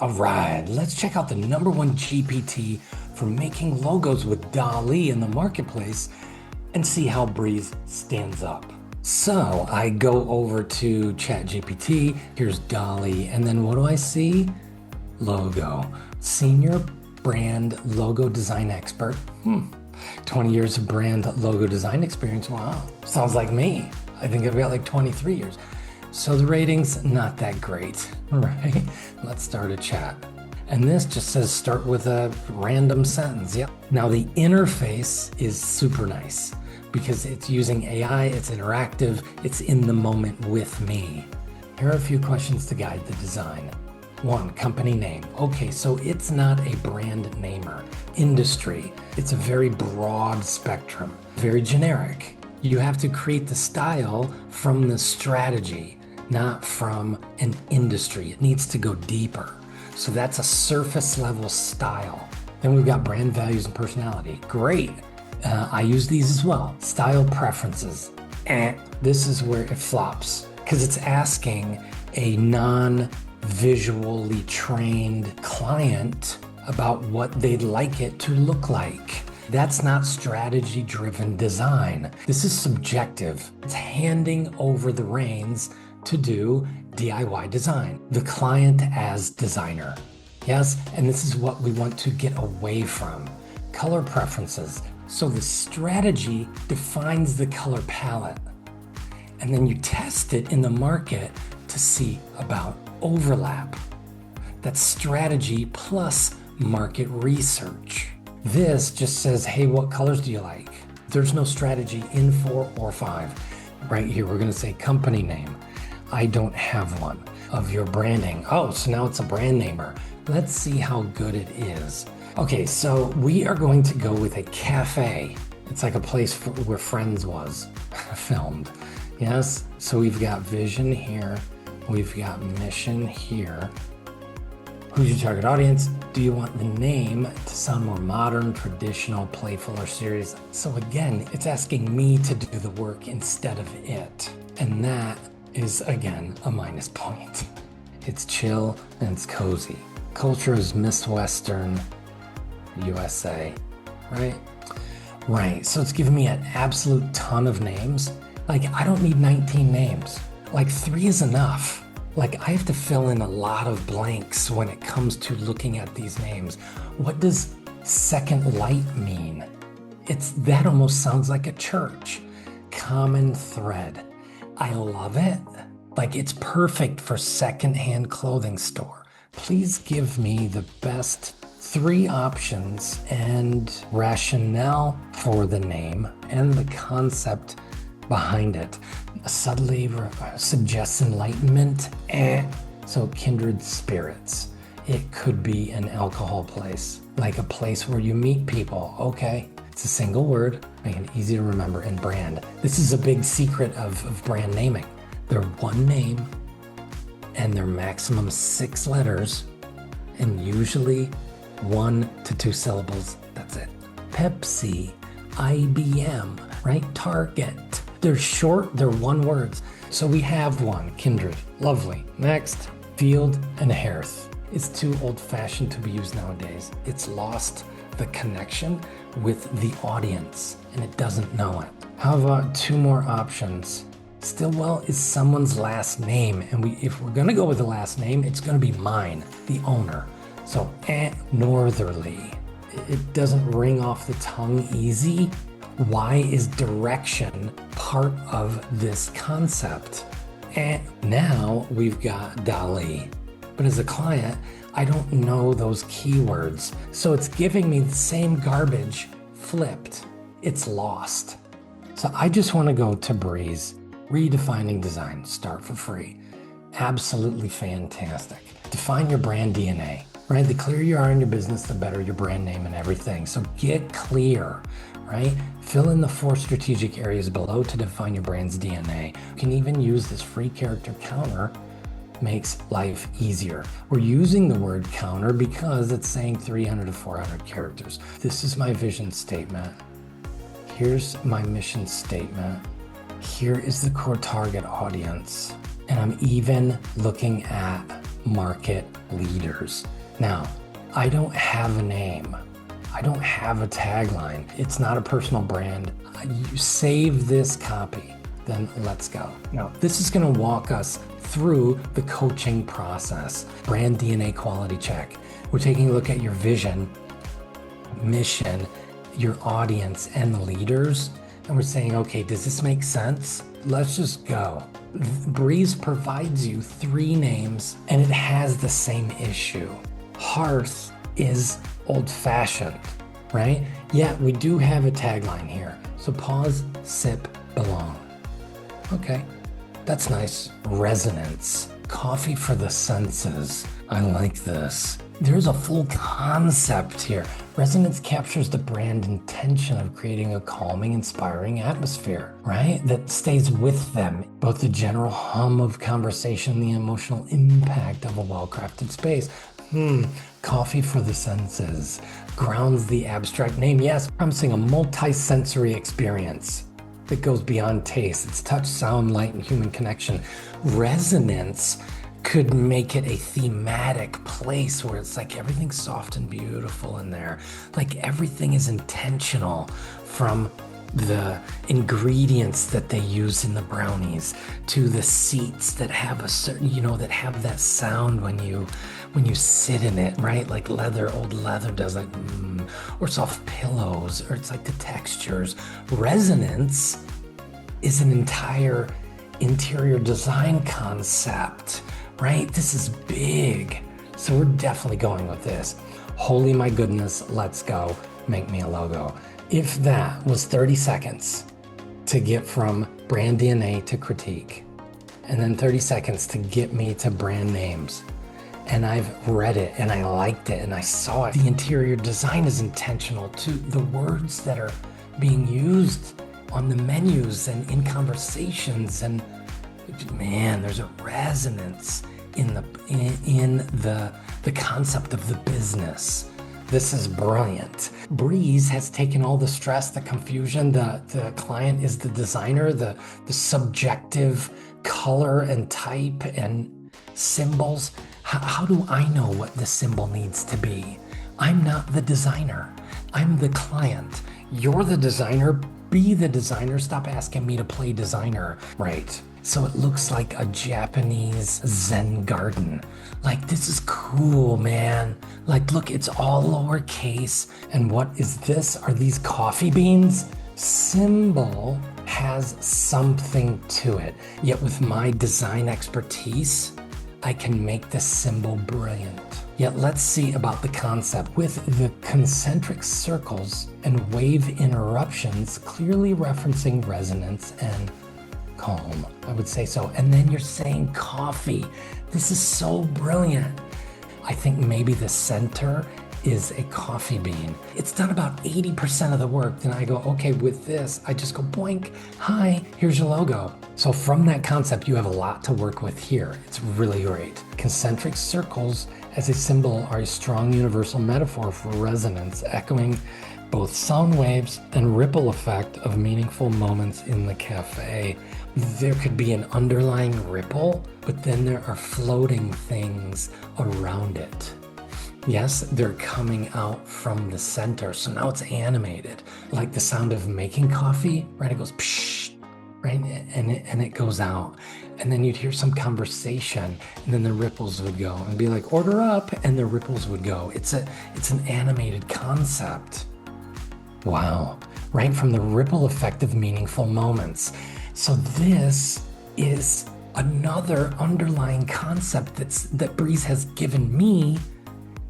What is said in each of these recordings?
All right, let's check out the #1 GPT for making logos with Dall-e in the marketplace and see how Breez stands up. So I go over to ChatGPT, here's Dall-e, and then what do I see? Logo. Senior brand logo design expert. 20 years of brand logo design experience. Wow, sounds like me. I think I've got like 23 years. So the rating's not that great, right? Let's start a chat. And this just says start with a random sentence. Yep. Now the interface is super nice because it's using AI, it's interactive, it's in the moment with me. Here are a few questions to guide the design. 1, company name. Okay, so it's not a brand namer. Industry, it's a very broad spectrum, very generic. You have to create the style from the strategy, not from an industry. It needs to go deeper. So that's a surface level style. Then we've got brand values and personality. Great. I use these as well. Style preferences. This is where it flops because it's asking a non-visually trained client about what they'd like it to look like. That's not strategy-driven design. This is subjective. It's handing over the reins to do DIY design, the client as designer. Yes, and this is what we want to get away from. Color preferences. So the strategy defines the color palette, and then you test it in the market to see about overlap. That's strategy plus market research. This just says, hey, what colors do you like? There's no strategy in 4 or 5. Right here, we're gonna say company name. I don't have one. Of your branding. Oh, so now it's a brand namer. Let's see how good it is. Okay, so we are going to go with a cafe. It's like a place where Friends was filmed. Yes, so we've got vision here. We've got mission here. Who's your target audience? Do you want the name to sound more modern, traditional, playful, or serious? So again, it's asking me to do the work instead of it. And that is, again, a minus point. It's chill and it's cozy. Culture is Miss Western USA, right? Right, so it's giving me an absolute ton of names. Like, I don't need 19 names. Like, 3 is enough. Like, I have to fill in a lot of blanks when it comes to looking at these names. What does second light mean? That almost sounds like a church. Common thread. I love it. Like, it's perfect for secondhand clothing store. Please give me the best 3 options and rationale for the name and the concept behind it. Subtly suggests enlightenment. So kindred spirits. It could be an alcohol place, like a place where you meet people. Okay, it's a single word, make it easy to remember, and brand. This is a big secret of brand naming. They're one name and they're maximum 6 letters and usually 1 to 2 syllables. That's it. Pepsi, IBM, right? Target. They're short, they're 1 words. So we have one, kindred. Lovely. Next, field and hearth. It's too old-fashioned to be used nowadays. It's lost the connection with the audience and it doesn't know it. How about 2 more options? Stillwell is someone's last name, and if we're gonna go with the last name, it's gonna be mine, the owner. So, northerly. It doesn't ring off the tongue easy. Why is direction part of this concept? Now we've got Dall-e. But as a client, I don't know those keywords. So it's giving me the same garbage flipped. It's lost. So I just want to go to Breez. Redefining design. Start for free. Absolutely fantastic. Define your brand DNA. Right? The clearer you are in your business, the better your brand name and everything. So get clear. Right? Fill in the 4 strategic areas below to define your brand's DNA. You can even use this free character counter. Makes life easier. We're using the word counter because it's saying 300 to 400 characters. This is my vision statement. Here's my mission statement. Here is the core target audience. And I'm even looking at market leaders. Now, I don't have a name. I don't have a tagline. It's not a personal brand. You save this copy, then let's go. Now, this is going to walk us through the coaching process. Brand DNA quality check. We're taking a look at your vision, mission, your audience, and the leaders. And we're saying, okay, does this make sense? Let's just go. Breez provides you 3 names, and it has the same issue. Hearth is old-fashioned, right? Yeah, we do have a tagline here. So pause, sip, belong. Okay, that's nice. Resonance, coffee for the senses. I like this. There's a full concept here. Resonance captures the brand intention of creating a calming, inspiring atmosphere, right? That stays with them, both the general hum of conversation and the emotional impact of a well-crafted space. Coffee for the senses grounds the abstract name. Yes, promising a multi-sensory experience that goes beyond taste. It's touch, sound, light, and human connection. Resonance could make it a thematic place where it's like everything's soft and beautiful in there. Like everything is intentional, from the ingredients that they use in the brownies to the seats that have a certain, that have that sound when you sit in it, right? Like leather, old leather does, like, or soft pillows, or it's like the textures. Resonance is an entire interior design concept, right? This is big. So we're definitely going with this. Holy my goodness, let's go. Make me a logo. If that was 30 seconds to get from brand DNA to critique, and then 30 seconds to get me to brand names, and I've read it and I liked it and I saw it, the interior design is intentional to the words that are being used on the menus and in conversations, and man, there's a resonance in the concept of the business. This is brilliant. Breez has taken all the stress, the confusion, the client is the designer, the subjective color and type and symbols. How do I know what the symbol needs to be? I'm not the designer. I'm the client. You're the designer. Be the designer. Stop asking me to play designer. Right. So it looks like a Japanese Zen garden. Like, this is cool, man. Like, look, it's all lowercase. And what is this? Are these coffee beans? Symbol has something to it. Yet with my design expertise, I can make this symbol brilliant. Yet let's see about the concept. With the concentric circles and wave interruptions clearly referencing resonance and calm, I would say so. And then you're saying coffee. This is so brilliant. I think maybe the center is a coffee bean. It's done about 80% of the work. Then I go, okay, with this, I just go boink, hi, here's your logo. So from that concept, you have a lot to work with here. It's really great. Concentric circles as a symbol are a strong universal metaphor for resonance, echoing both sound waves and ripple effect of meaningful moments in the cafe. There could be an underlying ripple, but then there are floating things around it. Yes, they're coming out from the center. So now it's animated, like the sound of making coffee, right? It goes psh, right? And it goes out. And then you'd hear some conversation, and then the ripples would go and be like, order up, and the ripples would go. It's an animated concept. Wow, right? From the ripple effect of meaningful moments. So this is another underlying concept that Breez has given me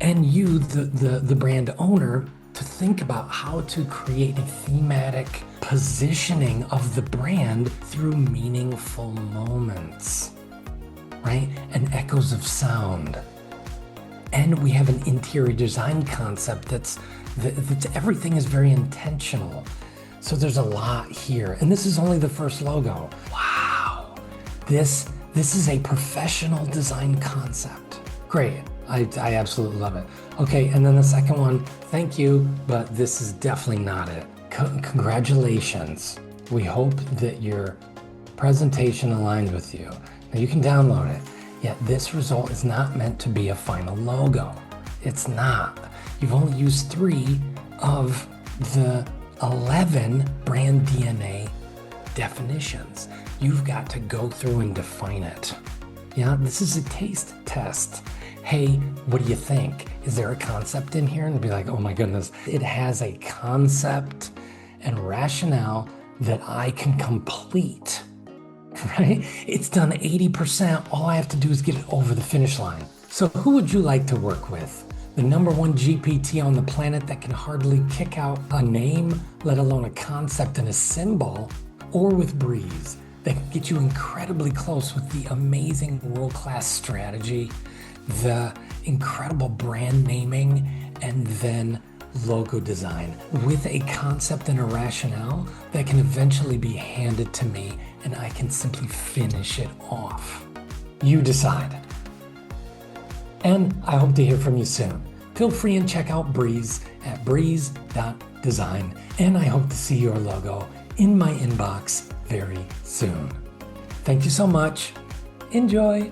and you, the brand owner, to think about how to create a thematic positioning of the brand through meaningful moments, right? And echoes of sound. And we have an interior design concept that's everything is very intentional. So there's a lot here. And this is only the first logo. Wow. This is a professional design concept. Great. I absolutely love it. Okay, and then the second one, thank you, but this is definitely not it. Congratulations. We hope that your presentation aligned with you. Now you can download it. Yet this result is not meant to be a final logo. It's not. You've only used 3 of the 11 brand DNA definitions. You've got to go through and define it. Yeah, this is a taste test. Hey, what do you think? Is there a concept in here? And be like, oh my goodness, it has a concept and rationale that I can complete, right? It's done 80%. All I have to do is get it over the finish line. So who would you like to work with? The #1 GPT on the planet that can hardly kick out a name, let alone a concept and a symbol, or with Breez that can get you incredibly close with the amazing world-class strategy, the incredible brand naming, and then logo design with a concept and a rationale that can eventually be handed to me and I can simply finish it off. You decide. And I hope to hear from you soon. Feel free and check out Breez at breez.design, and I hope to see your logo in my inbox very soon. Thank you so much. Enjoy.